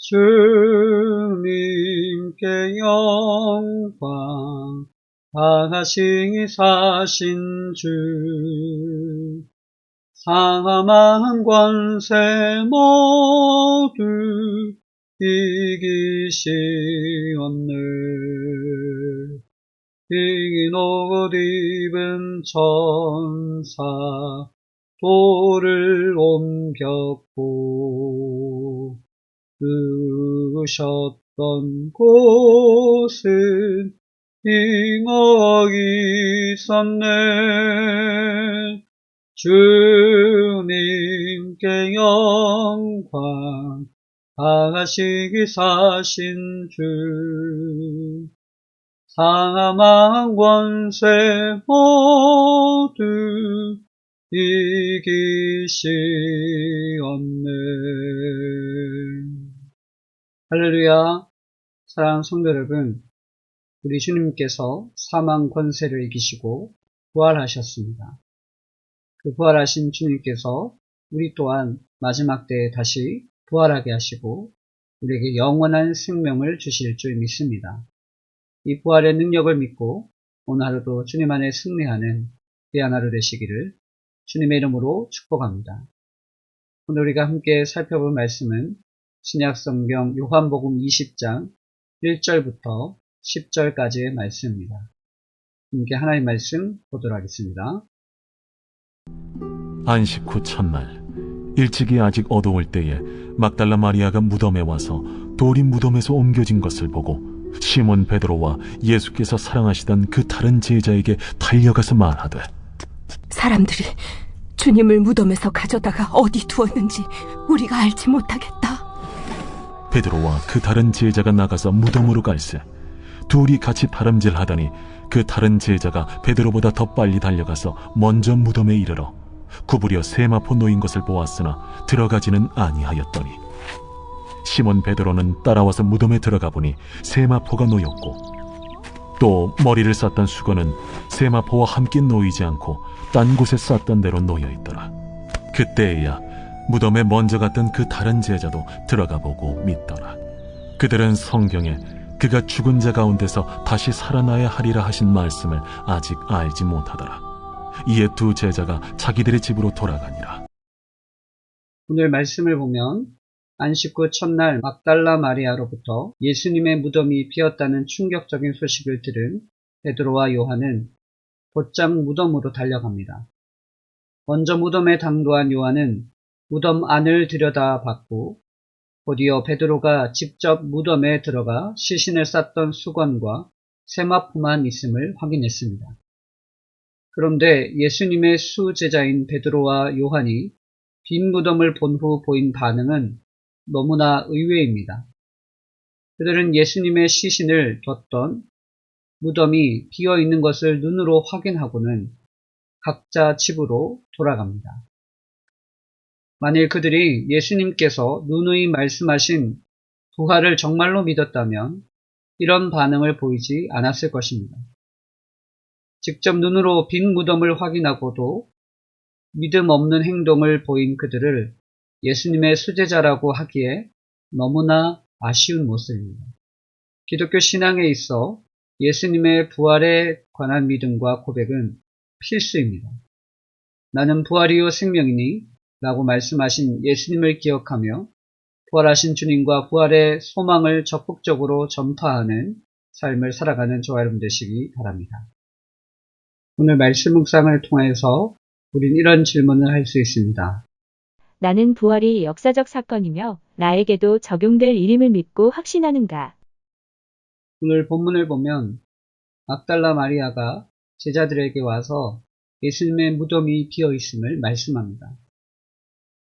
주님께 영광 다하시니 사신 주 사망 권세 모두 이기시었네. 흰 옷 입은 천사 돌을 옮겼고 누우셨던 곳은 잉어이 있었네. 주님께 영광 다하시기 사신 주 사망 권세 모두 이기시었네. 할렐루야. 사랑하는 성도 여러분, 우리 주님께서 사망 권세를 이기시고 부활하셨습니다. 그 부활하신 주님께서 우리 또한 마지막 때에 다시 부활하게 하시고 우리에게 영원한 생명을 주실 줄 믿습니다. 이 부활의 능력을 믿고 오늘 하루도 주님 안에 승리하는 귀한 하루 되시기를 주님의 이름으로 축복합니다. 오늘 우리가 함께 살펴볼 말씀은 신약성경 요한복음 20장 1절부터 10절까지의 말씀입니다. 함께 하나님의 말씀 보도록 하겠습니다. 안식 후 첫날 일찍이 아직 어두울 때에 막달라 마리아가 무덤에 와서 돌이 무덤에서 옮겨진 것을 보고 시몬 베드로와 예수께서 사랑하시던 그 다른 제자에게 달려가서 말하되, 사람들이 주님을 무덤에서 가져다가 어디 두었는지 우리가 알지 못하겠다. 베드로와 그 다른 제자가 나가서 무덤으로 갈새 둘이 같이 다름질하더니 그 다른 제자가 베드로보다 더 빨리 달려가서 먼저 무덤에 이르러 구부려 세마포 놓인 것을 보았으나 들어가지는 아니하였더니 시몬 베드로는 따라와서 무덤에 들어가 보니 세마포가 놓였고 또 머리를 쌌던 수건은 세마포와 함께 놓이지 않고 딴 곳에 쌌던 대로 놓여 있더라. 그때에야 무덤에 먼저 갔던 그 다른 제자도 들어가 보고 믿더라. 그들은 성경에 그가 죽은 자 가운데서 다시 살아나야 하리라 하신 말씀을 아직 알지 못하더라. 이에 두 제자가 자기들의 집으로 돌아가니라. 오늘 말씀을 보면 안식 후 첫날 막달라 마리아로부터 예수님의 무덤이 비었다는 충격적인 소식을 들은 베드로와 요한은 곧장 무덤으로 달려갑니다. 먼저 무덤에 당도한 요한은 무덤 안을 들여다봤고 곧이어 베드로가 직접 무덤에 들어가 시신을 쌌던 수건과 세마포만 있음을 확인했습니다. 그런데 예수님의 수제자인 베드로와 요한이 빈 무덤을 본 후 보인 반응은 너무나 의외입니다. 그들은 예수님의 시신을 뒀던 무덤이 비어 있는 것을 눈으로 확인하고는 각자 집으로 돌아갑니다. 만일 그들이 예수님께서 누누이 말씀하신 부활을 정말로 믿었다면 이런 반응을 보이지 않았을 것입니다. 직접 눈으로 빈 무덤을 확인하고도 믿음 없는 행동을 보인 그들을 예수님의 수제자라고 하기에 너무나 아쉬운 모습입니다. 기독교 신앙에 있어 예수님의 부활에 관한 믿음과 고백은 필수입니다. 나는 부활이요 생명이니 라고 말씀하신 예수님을 기억하며 부활하신 주님과 부활의 소망을 적극적으로 전파하는 삶을 살아가는 저와 여러분 되시기 바랍니다. 오늘 말씀 묵상을 통해서 우린 이런 질문을 할 수 있습니다. 나는 부활이 역사적 사건이며 나에게도 적용될 일임을 믿고 확신하는가? 오늘 본문을 보면 막달라 마리아가 제자들에게 와서 예수님의 무덤이 비어 있음을 말씀합니다.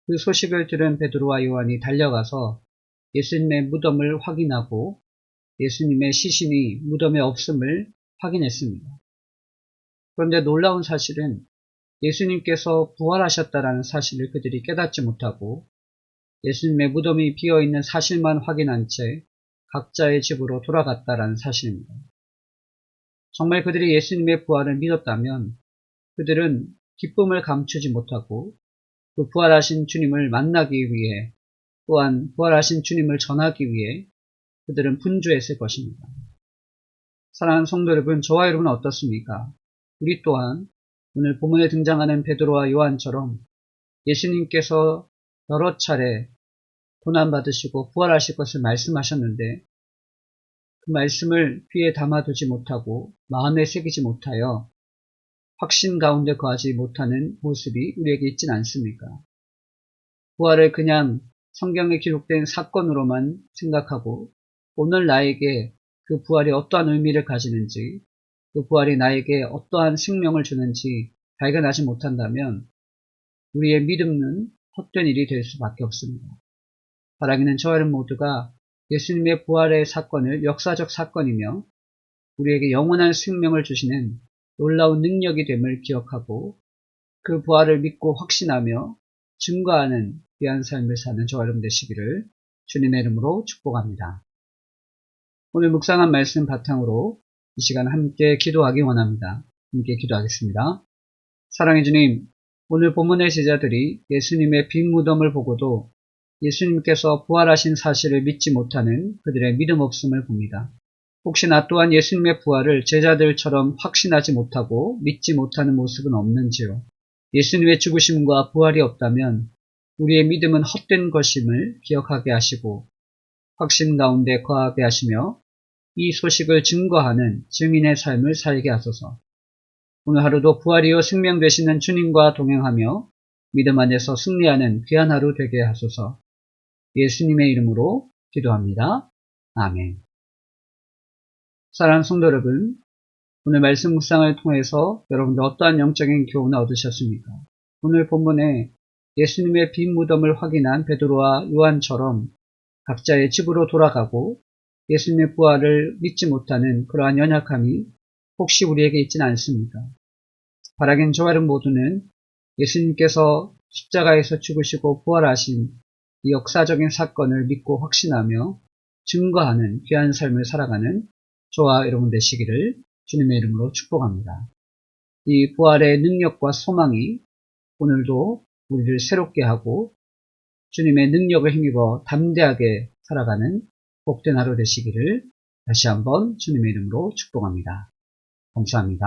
그 소식을 들은 베드로와 요한이 달려가서 예수님의 무덤을 확인하고 예수님의 시신이 무덤에 없음을 확인했습니다. 그런데 놀라운 사실은 예수님께서 부활하셨다라는 사실을 그들이 깨닫지 못하고 예수님의 무덤이 비어있는 사실만 확인한 채 각자의 집으로 돌아갔다라는 사실입니다. 정말 그들이 예수님의 부활을 믿었다면 그들은 기쁨을 감추지 못하고 그 부활하신 주님을 만나기 위해 또한 부활하신 주님을 전하기 위해 그들은 분주했을 것입니다. 사랑하는 성도 여러분, 저와 여러분은 어떻습니까? 우리 또한 오늘 본문에 등장하는 베드로와 요한처럼 예수님께서 여러 차례 고난받으시고 부활하실 것을 말씀하셨는데 그 말씀을 귀에 담아두지 못하고 마음에 새기지 못하여 확신 가운데 거하지 못하는 모습이 우리에게 있진 않습니까? 부활을 그냥 성경에 기록된 사건으로만 생각하고 오늘 나에게 그 부활이 어떠한 의미를 가지는지, 그 부활이 나에게 어떠한 생명을 주는지 발견하지 못한다면 우리의 믿음은 헛된 일이 될 수밖에 없습니다. 바라기는 저와 여러분 모두가 예수님의 부활의 사건을 역사적 사건이며 우리에게 영원한 생명을 주시는 놀라운 능력이 됨을 기억하고 그 부활을 믿고 확신하며 증거하는 귀한 삶을 사는 저와 여러분 되시기를 주님의 이름으로 축복합니다. 오늘 묵상한 말씀 바탕으로 이 시간 함께 기도하기 원합니다. 함께 기도하겠습니다. 사랑해 주님, 오늘 본문의 제자들이 예수님의 빈 무덤을 보고도 예수님께서 부활하신 사실을 믿지 못하는 그들의 믿음 없음을 봅니다. 혹시 나 또한 예수님의 부활을 제자들처럼 확신하지 못하고 믿지 못하는 모습은 없는지요? 예수님의 죽으심과 부활이 없다면 우리의 믿음은 헛된 것임을 기억하게 하시고 확신 가운데 거하게 하시며 이 소식을 증거하는 증인의 삶을 살게 하소서. 오늘 하루도 부활이요 생명 되시는 주님과 동행하며 믿음 안에서 승리하는 귀한 하루 되게 하소서. 예수님의 이름으로 기도합니다. 아멘. 사랑하는 성도 여러분, 오늘 말씀 묵상을 통해서 여러분들 어떠한 영적인 교훈을 얻으셨습니까? 오늘 본문에 예수님의 빈 무덤을 확인한 베드로와 요한처럼 각자의 집으로 돌아가고 예수님의 부활을 믿지 못하는 그러한 연약함이 혹시 우리에게 있지는 않습니까? 바라긴 저와 여러분 모두는 예수님께서 십자가에서 죽으시고 부활하신 이 역사적인 사건을 믿고 확신하며 증거하는 귀한 삶을 살아가는 저와 여러분 되시기를 주님의 이름으로 축복합니다. 이 부활의 능력과 소망이 오늘도 우리를 새롭게 하고 주님의 능력을 힘입어 담대하게 살아가는 복된 하루 되시기를 다시 한번 주님의 이름으로 축복합니다. 감사합니다.